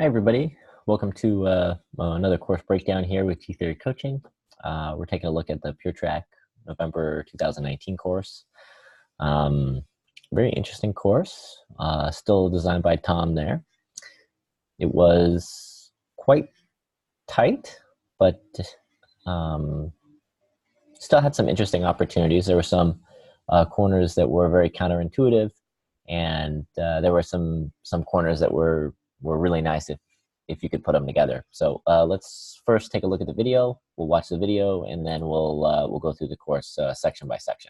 Hi, everybody. Welcome to another course breakdown here with GTheory Coaching. We're taking a look at the PureTrack November 2019 course. Very interesting course, still designed by Tom there. It was quite tight, but still had some interesting opportunities. There were some corners that were very counterintuitive, and there were some corners that were really nice if you could put them together. So let's first take a look at the video. We'll watch the video, and then we'll go through the course section by section.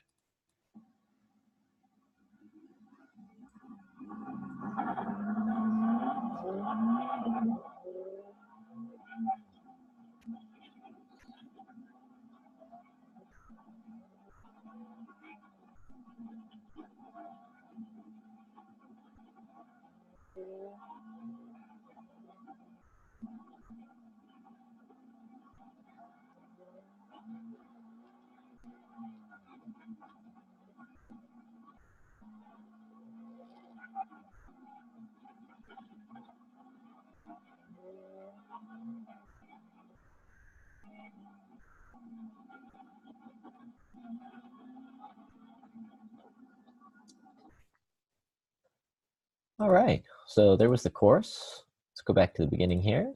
All right, so there was the course. Let's go back to the beginning here.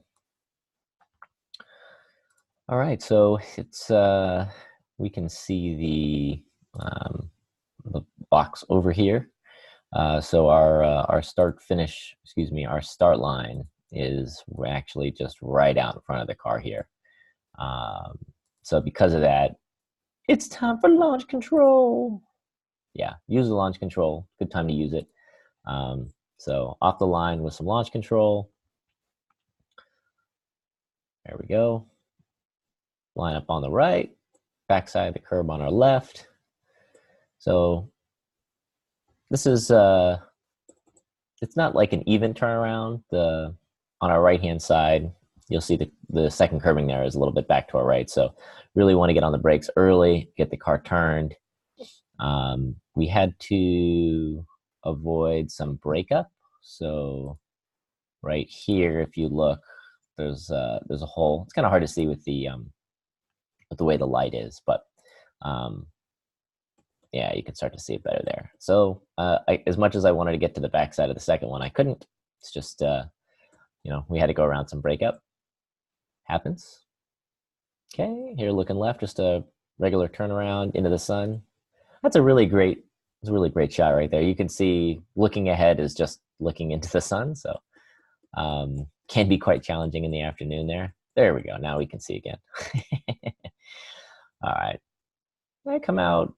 All right, so it's we can see the box over here. So our start line is actually just right out in front of the car here. So because of that, it's time for launch control. Yeah, use the launch control. Good time to use it. So off the line with some launch control. There we go. Line up on the right, backside of the curb on our left. So this is, it's not like an even turnaround. On our right-hand side, you'll see the second curbing there is a little bit back to our right. So really want to get on the brakes early, get the car turned. We had to avoid some breakup. So right here, if you look, there's a hole. It's kind of hard to see with the way the light is, but yeah, you can start to see it better there. So as much as I wanted to get to the backside of the second one, I couldn't. It's just, we had to go around some breakup. Happens. Okay, here looking left, just a regular turnaround into the sun. That's a really great shot right there. You can see looking ahead is just looking into the sun, so can be quite challenging in the afternoon there. There we go, now we can see again. All right, I come out,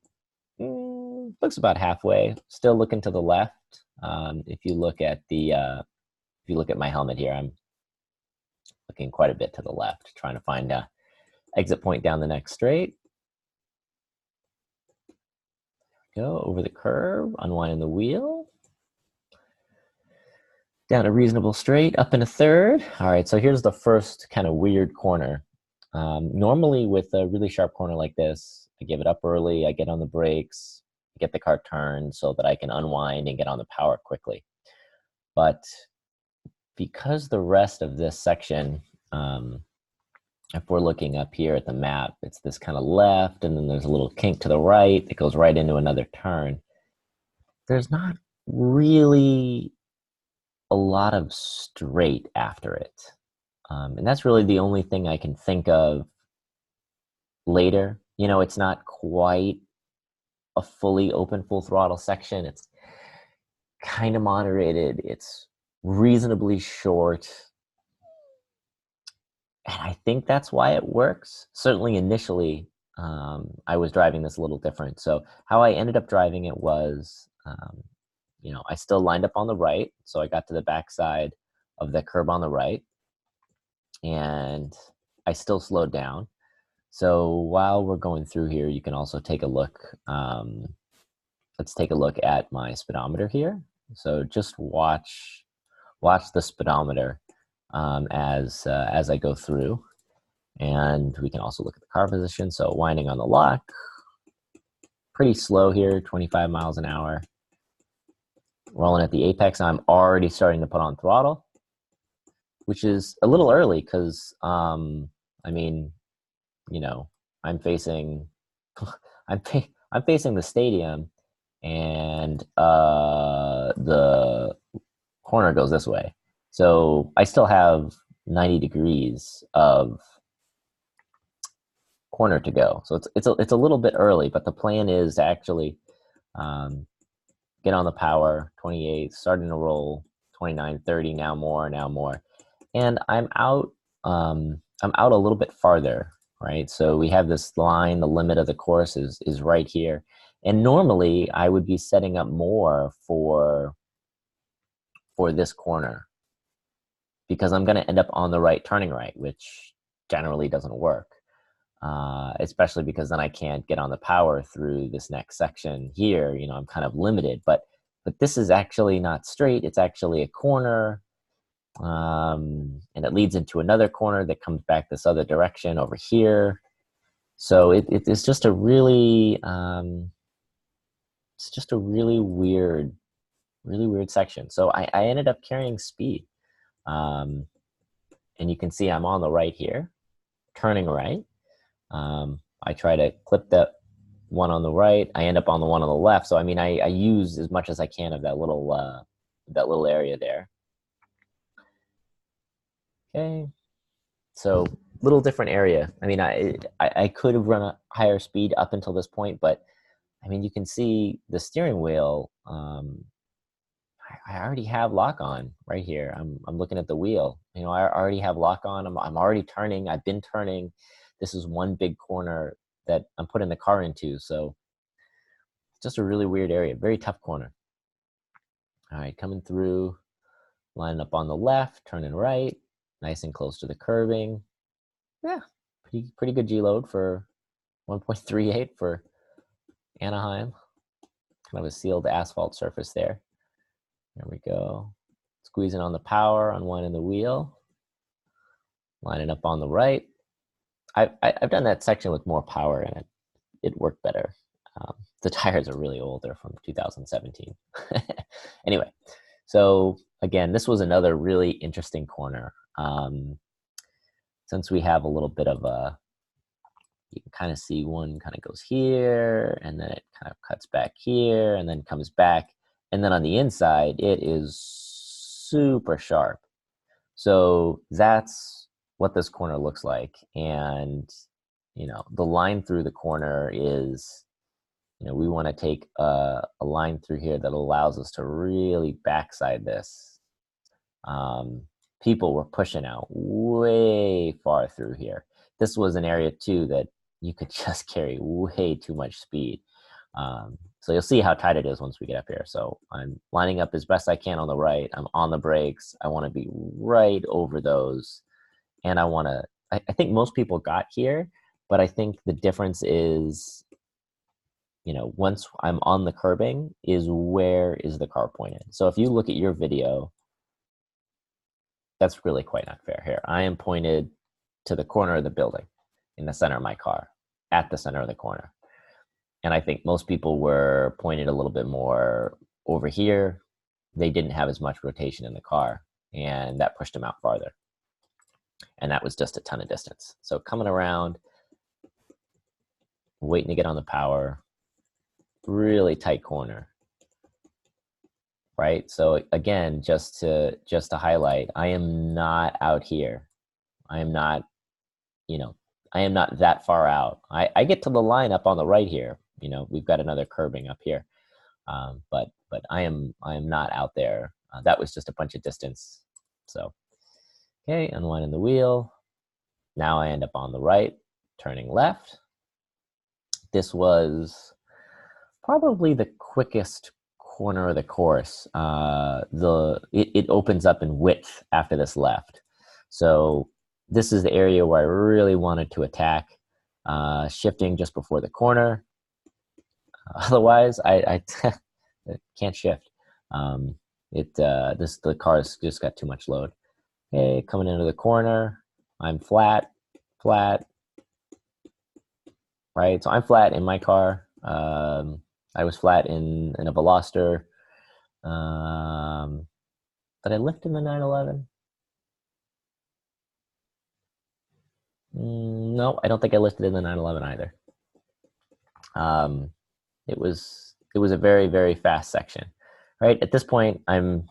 looks about halfway, still looking to the left. If you look at my helmet here, I'm looking quite a bit to the left, trying to find a exit point down the next straight. Go over the curb, unwinding the wheel. Down a reasonable straight, up in a third. All right, so here's the first kind of weird corner. Normally with a really sharp corner like this, I give it up early, I get on the brakes, get the car turned so that I can unwind and get on the power quickly. But because the rest of this section, if we're looking up here at the map, it's this kind of left, and then there's a little kink to the right that goes right into another turn. There's not really a lot of straight after it. And that's really the only thing I can think of later. It's not quite a fully open full throttle section. It's kind of moderated. It's reasonably short. And I think that's why it works. Certainly initially, I was driving this a little different. So how I ended up driving it was, I still lined up on the right. So I got to the backside of the curb on the right. And I still slowed down. So while we're going through here, you can also take a look. Let's take a look at my speedometer here. So just watch the speedometer as I go through. And we can also look at the car position. So winding on the lock, pretty slow here, 25 miles an hour. Rolling at the apex, I'm already starting to put on throttle. which is a little early because, I mean, you know, I'm facing, I'm facing the stadium, and the corner goes this way. So I still have 90 degrees of corner to go. So it's a little bit early, but the plan is to actually um, get on the power, 28, starting to roll, 29, 30, now more, now more. And I'm out a little bit farther, right? So we have this line, the limit of the course is right here. And normally I would be setting up more for this corner, because I'm going to end up on the right turning right, which generally doesn't work. Especially because then I can't get on the power through this next section here. You know, I'm kind of limited, but this is actually not straight. It's actually a corner, and it leads into another corner that comes back this other direction over here. So it's just a really, it's just a really weird section. So I ended up carrying speed, and you can see I'm on the right here, turning right. I try to clip that one on the right. I end up on the one on the left. So I mean, I use as much as I can of that little area there. Okay, so little different area. I mean, I could have run a higher speed up until this point, but I mean, you can see the steering wheel. I already have lock on right here. I'm looking at the wheel. You know, I already have lock on. I'm already turning. I've been turning. This is one big corner that I'm putting the car into. So it's just a really weird area, very tough corner. All right, coming through, lining up on the left, turning right, nice and close to the curbing. Yeah, pretty good G load for 1.38 for Anaheim. Kind of a sealed asphalt surface there. There we go. Squeezing on the power, unwinding the wheel, lining up on the right. I've done that section with more power in it. It worked better. The tires are really old. They're from 2017. Anyway, so again, this was another really interesting corner. Since we have a little bit of a, you can kind of see one kind of goes here, and then it kind of cuts back here, and then comes back. And then on the inside, it is super sharp. So that's what this corner looks like. And, you know, the line through the corner is, you know, we want to take a line through here that allows us to really backside this. People were pushing out way far through here. This was an area too that you could just carry way too much speed. So you'll see how tight it is once we get up here. So I'm lining up as best I can on the right. I'm on the brakes. I want to be right over those. And I think most people got here, but I think the difference is, you know, once I'm on the curbing is where is the car pointed. So if you look at your video, that's really quite not fair here. I am pointed to the corner of the building in the center of my car, at the center of the corner. And I think most people were pointed a little bit more over here. They didn't have as much rotation in the car, and that pushed them out farther. And that was just a ton of distance. So coming around, waiting to get on the power, really tight corner, right? So again, just to highlight, I am not out here. I am not, you know, I am not that far out. I get to the line up on the right here. You know, we've got another curbing up here, but I am not out there. That was just a bunch of distance. So, okay, unwinding the wheel. Now I end up on the right, turning left. This was probably the quickest corner of the course. It opens up in width after this left. So this is the area where I really wanted to attack, shifting just before the corner. Otherwise, I can't shift. The car's just got too much load. Okay, coming into the corner, I'm flat, right? So I'm flat in my car. I was flat in a Veloster, but I lift in the 911. No, I don't think I listed in the 911 either. It was a very, very fast section, right? At this point, you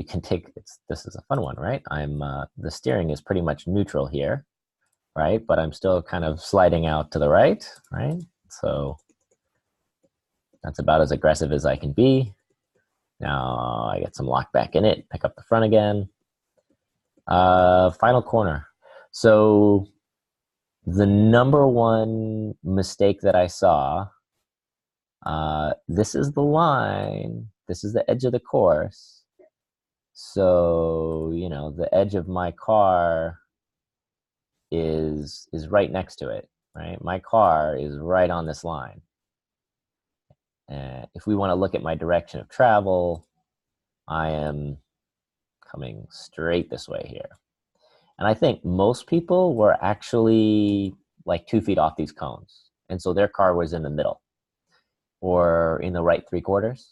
can take, this is a fun one, right? The steering is pretty much neutral here, right? But I'm still kind of sliding out to the right, right? So that's about as aggressive as I can be. Now I get some lock back in it, pick up the front again. Final corner. So the number one mistake that I saw, this is the line, this is the edge of the course. So, you know, the edge of my car is right next to it, right? My car is right on this line. And if we want to look at my direction of travel, I am coming straight this way here. And I think most people were actually like 2 feet off these cones. And so their car was in the middle or in the right 3/4.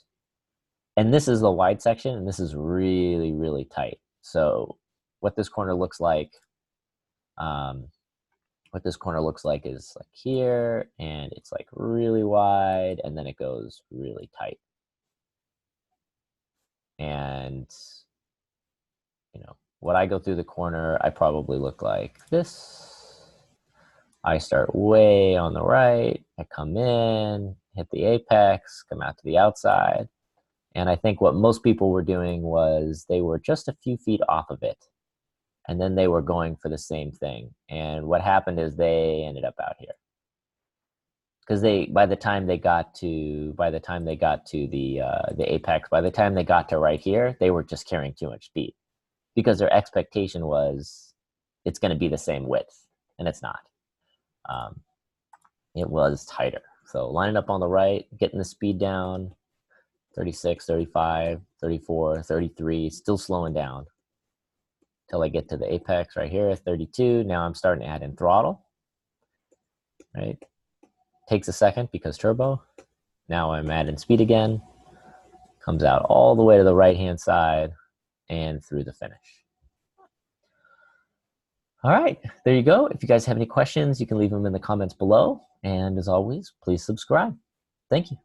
And this is the wide section, and this is really, really tight. So what this corner looks like, is like here, and it's like really wide, and then it goes really tight. And, you know, when I go through the corner, I probably look like this. I start way on the right, I come in, hit the apex, come out to the outside. And I think what most people were doing was they were just a few feet off of it. And then they were going for the same thing. And what happened is they ended up out here. Because by the time they got to the apex, by the time they got to right here, they were just carrying too much speed. Because their expectation was it's going to be the same width. And it's not. It was tighter. So lining up on the right, getting the speed down, 36, 35, 34, 33, still slowing down till I get to the apex right here, 32. Now I'm starting to add in throttle, right? Takes a second because turbo. Now I'm adding speed again. Comes out all the way to the right-hand side and through the finish. All right, there you go. If you guys have any questions, you can leave them in the comments below. And as always, please subscribe. Thank you.